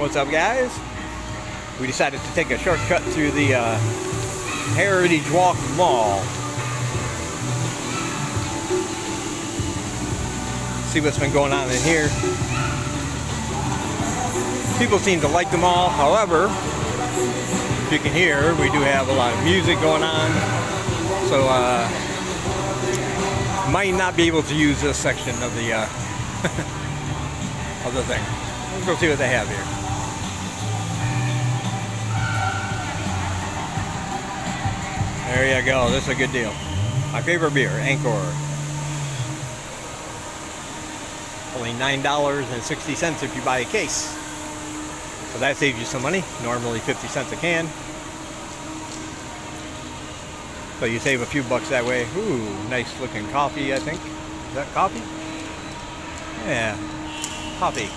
What's up, guys? We decided to take a shortcut through the Heritage Walk Mall. See what's been going on in here. People seem to like the mall. However, if you can hear, we do have a lot of music going on. So, might not be able to use this section of the of the thing. Let's go see what they have here. There you go. This is a good deal. My favorite beer, Anchor. Only $9.60 if you buy a case. So that saves you some money. Normally 50 cents a can. So you save a few bucks that way. Ooh, nice looking coffee, I think. Is that coffee? Yeah. Coffee.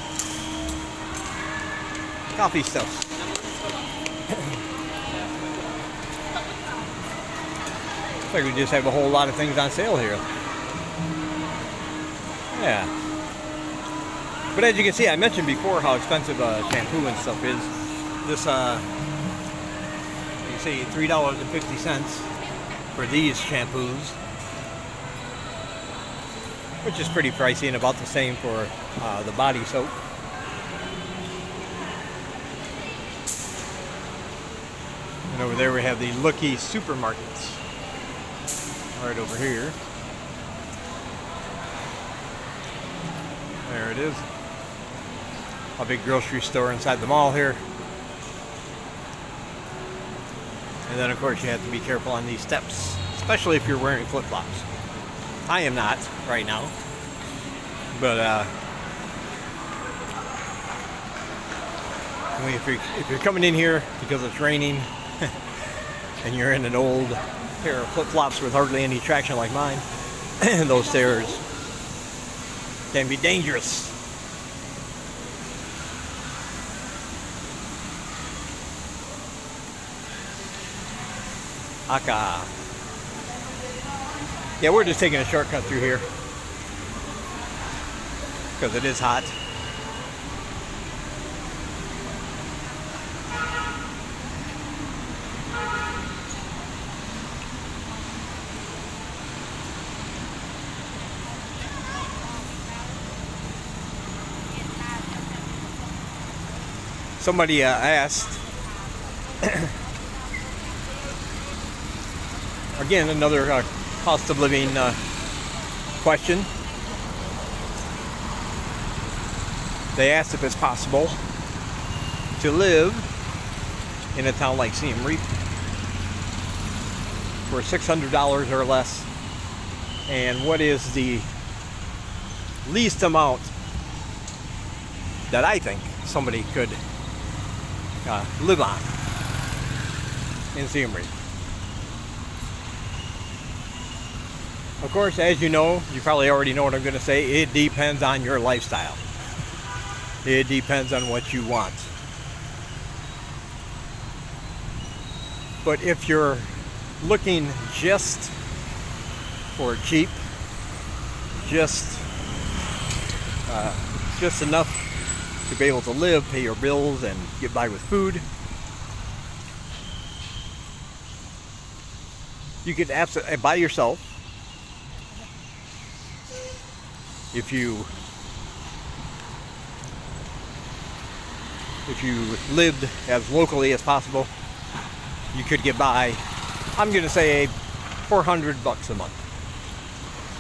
Coffee stuff. Looks like we just have a whole lot of things on sale here. Yeah. But as you can see, I mentioned before how expensive shampoo and stuff is. This, you see $3.50 for these shampoos, which is pretty pricey, and about the same for the body soap. And over there we have the Looky supermarkets. Right over here. There it is. A big grocery store inside the mall here. And then of course you have to be careful on these steps, especially if you're wearing flip-flops. I am not right now. But if you're coming in here because it's raining and you're in an old pair of flip-flops with hardly any traction like mine, those stairs can be dangerous. Aka. Yeah, we're just taking a shortcut through here because it is hot. Somebody asked, again, another cost of living question. They asked if it's possible to live in a town like Siem Reap for $600 or less, and what is the least amount that I think somebody could live on in Siem Reap. Of course, as you know, you probably already know what I'm going to say, it depends on your lifestyle. It depends on what you want. But if you're looking just for cheap, just enough to be able to live, pay your bills, and get by with food, you could absolutely by yourself. If you lived as locally as possible, you could get by, I'm going to say, $400 a month,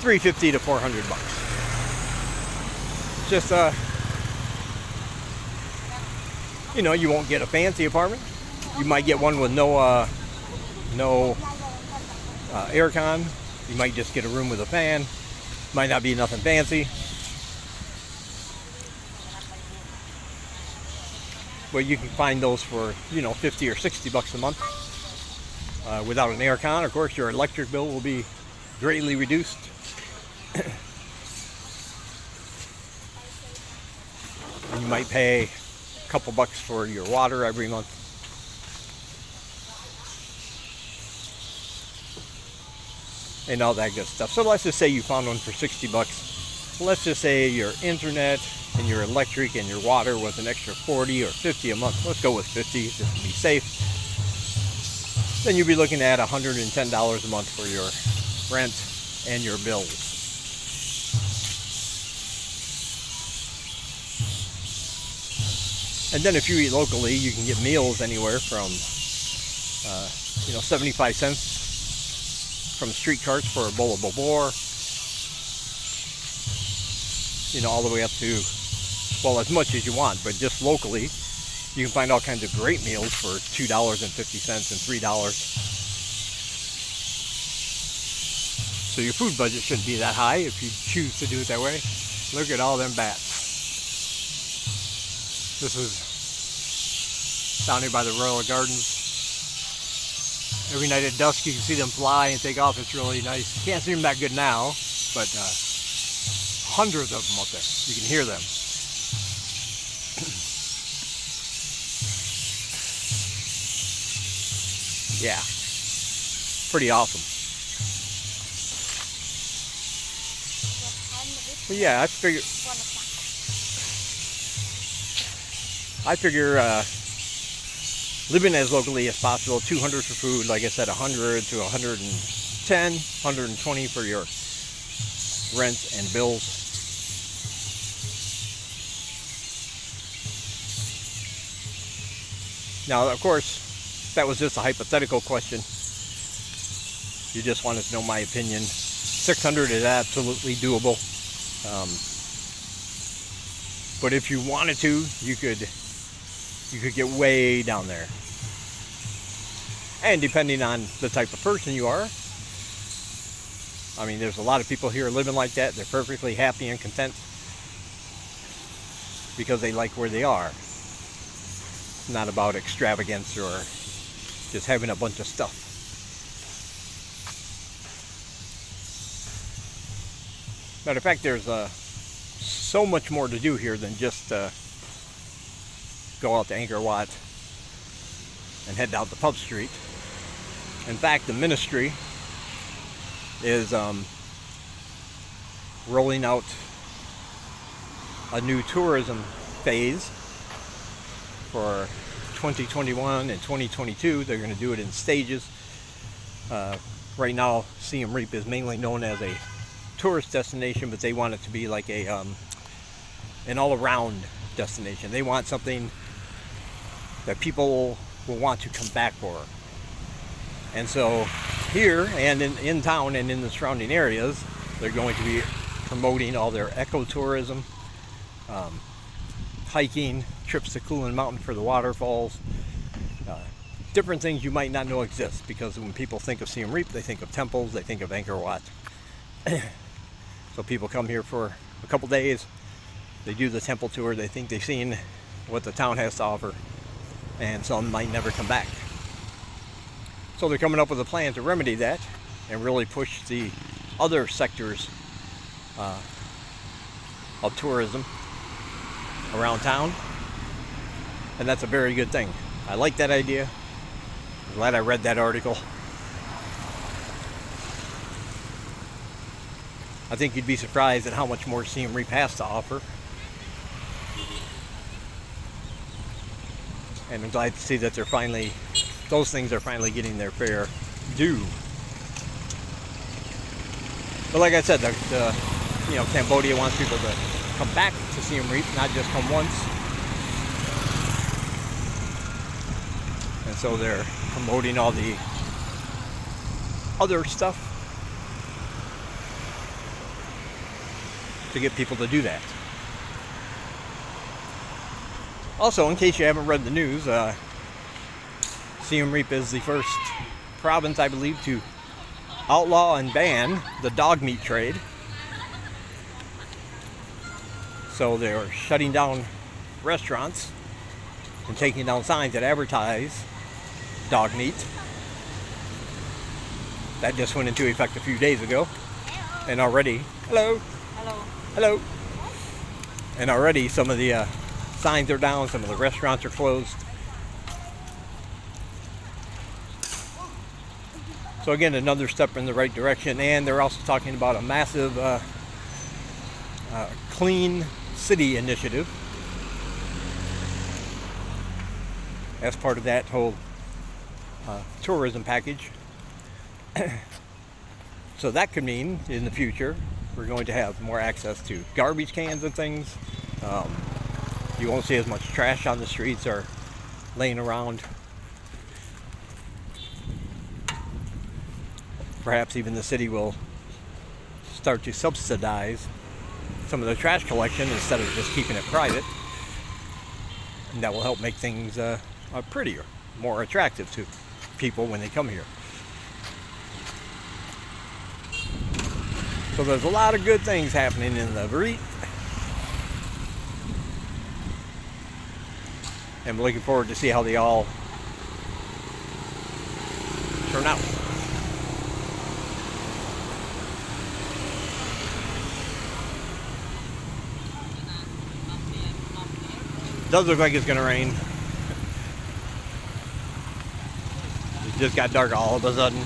$350 to $400. Just you won't get a fancy apartment. You might get one with no aircon. You might just get a room with a fan. Might not be nothing fancy. But you can find those for, $50 or $60 a month. Without an aircon, of course, your electric bill will be greatly reduced. And you might pay a couple bucks for your water every month. And all that good stuff. So let's just say you found one for $60. Let's just say your internet and your electric and your water was an extra 40 or 50 a month, let's go with 50 just to be safe, then you'd be looking at $110 a month for your rent and your bills. And then if you eat locally, you can get meals anywhere from 75 cents from street carts for a bowl of bobor, all the way up to, well, as much as you want, but just locally you can find all kinds of great meals for $2.50 and $3. So your food budget shouldn't be that high if you choose to do it that way. Look at all them bats. This is down here by the Royal Gardens. Every night at dusk you can see them fly and take off. It's really nice. You can't see them that good now, but hundreds of them up there. You can hear them. Yeah, pretty awesome. But yeah, I figure living as locally as possible. 200 for food, like I said, 100 to 110, 120 for your rent and bills. Now, of course, that was just a hypothetical question. You just wanted to know my opinion. 600 is absolutely doable. But if you wanted to, you could get way down there. And depending on the type of person you are, I mean, there's a lot of people here living like that. They're perfectly happy and content because they like where they are. It's not about extravagance or just having a bunch of stuff. Matter of fact, there's so much more to do here than just go out to Angkor Wat and head down to Pub Street. In fact, the ministry is rolling out a new tourism phase for 2021 and 2022. They're going to do it in stages. Right now, Siem Reap is mainly known as a tourist destination, but they want it to be like an all-around destination. They want something that people will want to come back for. And so here and in town and in the surrounding areas, they're going to be promoting all their ecotourism, hiking, trips to Kulin Mountain for the waterfalls, different things you might not know exist, because when people think of Siem Reap, they think of temples, they think of Angkor Wat. So people come here for a couple days, they do the temple tour, they think they've seen what the town has to offer, and some might never come back. So they're coming up with a plan to remedy that and really push the other sectors of tourism around town, and that's a very good thing. I like that idea. I'm glad I read that article. I think you'd be surprised at how much more Siem Reap has to offer. And I'm glad to see that those things are finally getting their fair due. But like I said, Cambodia wants people to come back to Siem Reap, not just come once. And so they're promoting all the other stuff to get people to do that. Also, in case you haven't read the news, Siem Reap is the first province, I believe, to outlaw and ban the dog meat trade. So they're shutting down restaurants and taking down signs that advertise dog meat. That just went into effect a few days ago. And already, hello. And already some of the signs are down, some of the restaurants are closed. So again, another step in the right direction. And they're also talking about a massive clean city initiative as part of that whole tourism package. So that could mean in the future we're going to have more access to garbage cans and things. You won't see as much trash on the streets or laying around. Perhaps even the city will start to subsidize some of the trash collection instead of just keeping it private. And that will help make things prettier, more attractive to people when they come here. So there's a lot of good things happening in the Reap. And I'm looking forward to see how they all turn out. Does look like it's gonna rain. It just got dark all of a sudden.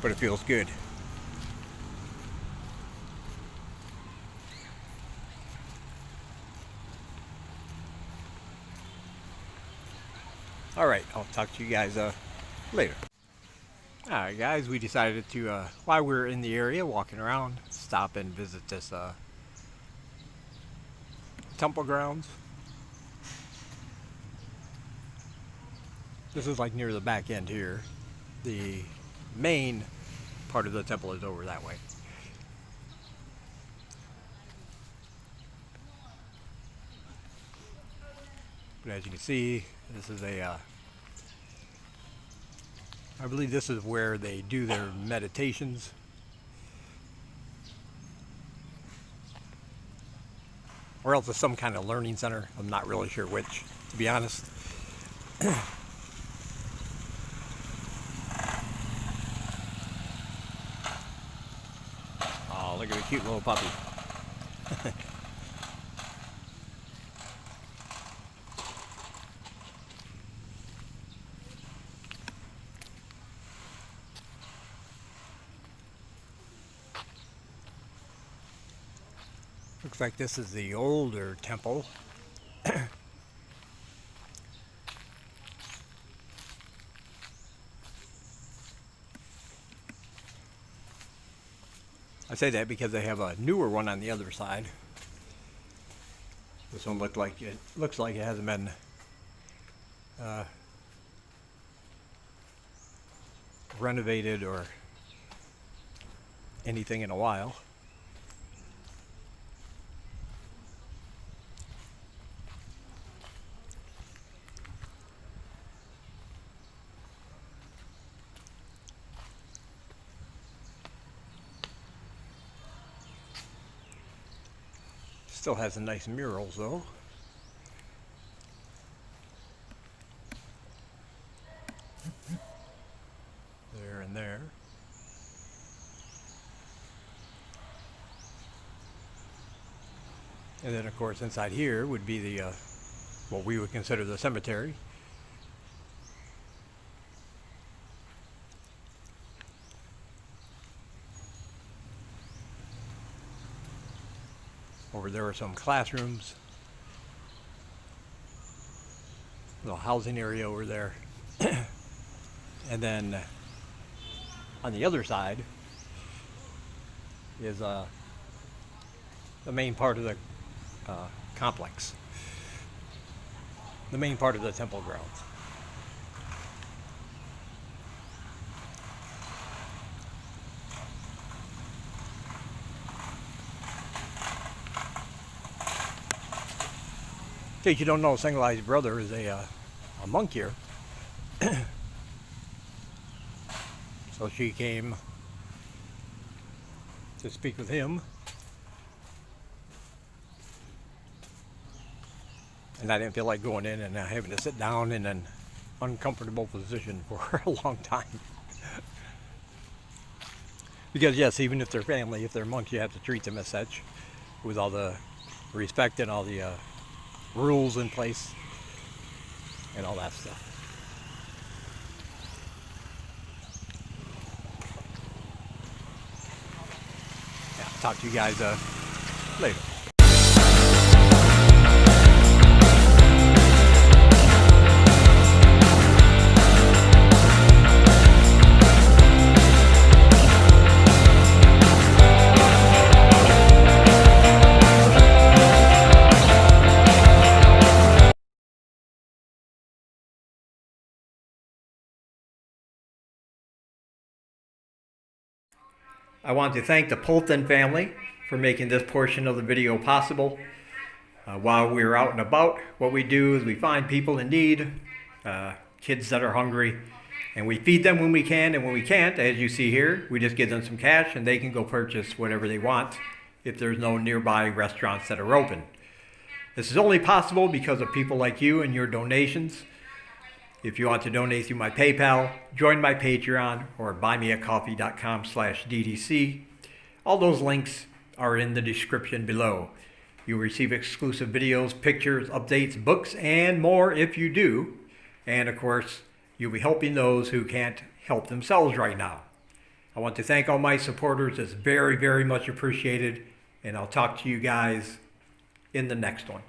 But it feels good. All right, I'll talk to you guys later. All right, guys, we decided to, while we were in the area walking around, stop and visit this temple grounds. This is like near the back end here. The main part of the temple is over that way. But as you can see, this is I believe this is where they do their meditations. Or else it's some kind of learning center. I'm not really sure which, to be honest. Oh, look at the cute little puppy. Looks like this is the older temple. I say that because they have a newer one on the other side. This one looks like it hasn't been renovated or anything in a while. Still has some nice murals though. There and there. And then of course inside here would be the what we would consider the cemetery. Over there are some classrooms, little housing area over there. And then on the other side is the main part of the complex, the main part of the temple grounds. In case you don't know, Single-Eyes' brother is a monk here. So she came to speak with him. And I didn't feel like going in and having to sit down in an uncomfortable position for a long time. Because yes, even if they're family, if they're monks, you have to treat them as such, with all the respect and all the rules in place and all that stuff. Yeah, talk to you guys later. I want to thank the Polton family for making this portion of the video possible. While we're out and about, what we do is we find people in need, kids that are hungry, and we feed them when we can, and when we can't, as you see here, we just give them some cash and they can go purchase whatever they want if there's no nearby restaurants that are open. This is only possible because of people like you and your donations. If you want to donate through my PayPal, join my Patreon, or buymeacoffee.com/DDC. All those links are in the description below. You'll receive exclusive videos, pictures, updates, books, and more if you do. And of course, you'll be helping those who can't help themselves right now. I want to thank all my supporters. It's very, very much appreciated. And I'll talk to you guys in the next one.